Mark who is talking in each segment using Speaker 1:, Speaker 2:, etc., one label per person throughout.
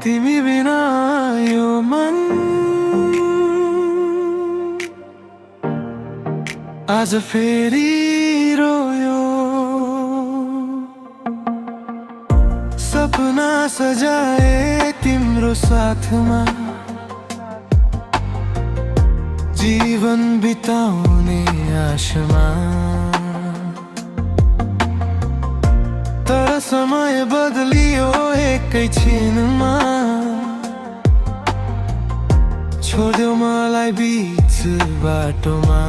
Speaker 1: तिमी बिना यो मन आज फेरि रोयो। सपना सजाए तिम्रो साथमा जीवन बिताउने आशमा, तर समय बदलियो एकैछिनमा। छोड्यौ मलाई बीच बाटोमा।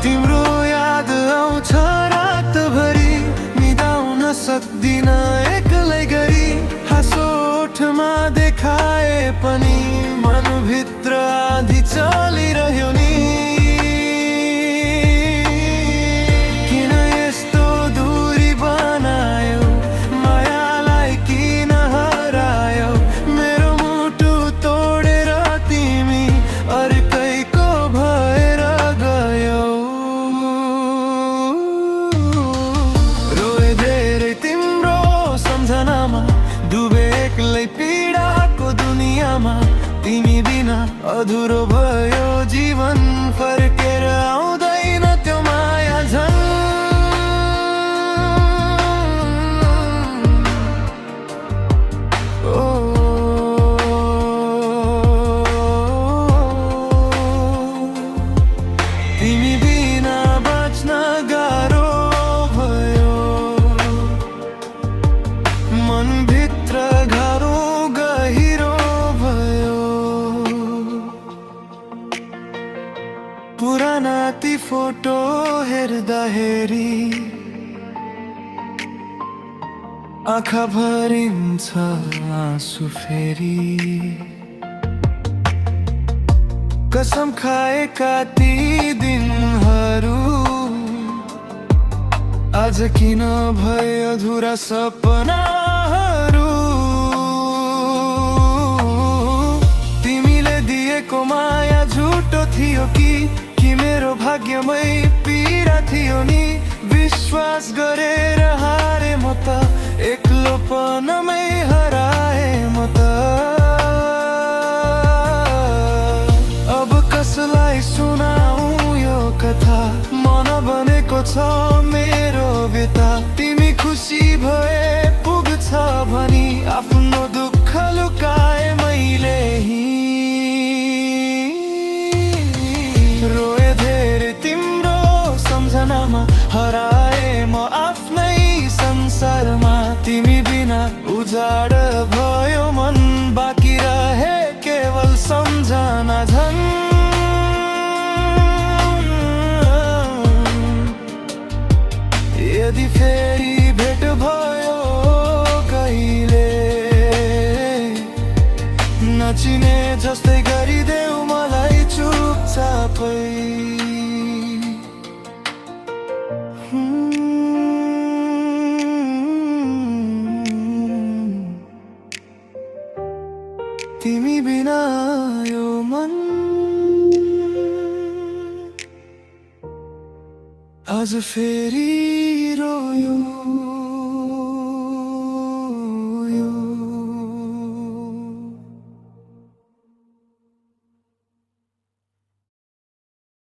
Speaker 1: तिम्रो याद आउँछ रातभरि, निदाउन सक्दिन एक्लै गरी। हाँसो ओठमा देखाए पनि मनभित्र आधी चलिरह्यो नि। किन यस्तो दूरी बनायो, मायालाई किन हरायो। मेरो मुटु तोडेर तिमी अर्कैको भएर गयौ। रोए धेरै तिम्रो सम्झनामा, डुबे एक्लै पीडाको दुनियाँमा। तिमी बिना अधुरो भयो जीवन, फर्केर आउँदैन त्यो माया झन्। तिमी बिना बाँच्न गाह्रो भयो, मनभित्र गाह्रो गहिरो भयो। पुराना ती फोटो हेर्दाखेरि आँखा भरिन्छ आँसु फेरि। कसम खाएका ती दिनहरू आज किन भए अधुरा सपनाहरू। तिमीले दिएको माया झुटो थियो कि मेरो भाग्यमै पीडा थियो नि। विश्वास गरेर हारे म त, एक्लोपनमै हराए म त। अब कसलाई सुनाऊ यो कथा, मन बनेको छ मेरो व्यथा। तिमी खुसी भए पुग्छ भनी आफ्नो दुःख लुकाए मैले ही। रोए धेरै तिम्रो सम्झनामा, हराए म आफ्नै संसारमा। तिमी बिना उजाड भयो मन, बाँकी रहे केवल सम्झना झन्। यदि फेरि भेट भयो कहिले, नचिने जस्तै गरिदेऊ मलाई चुपचापै। तिमी बिना यो मन आज फेरि रोयो।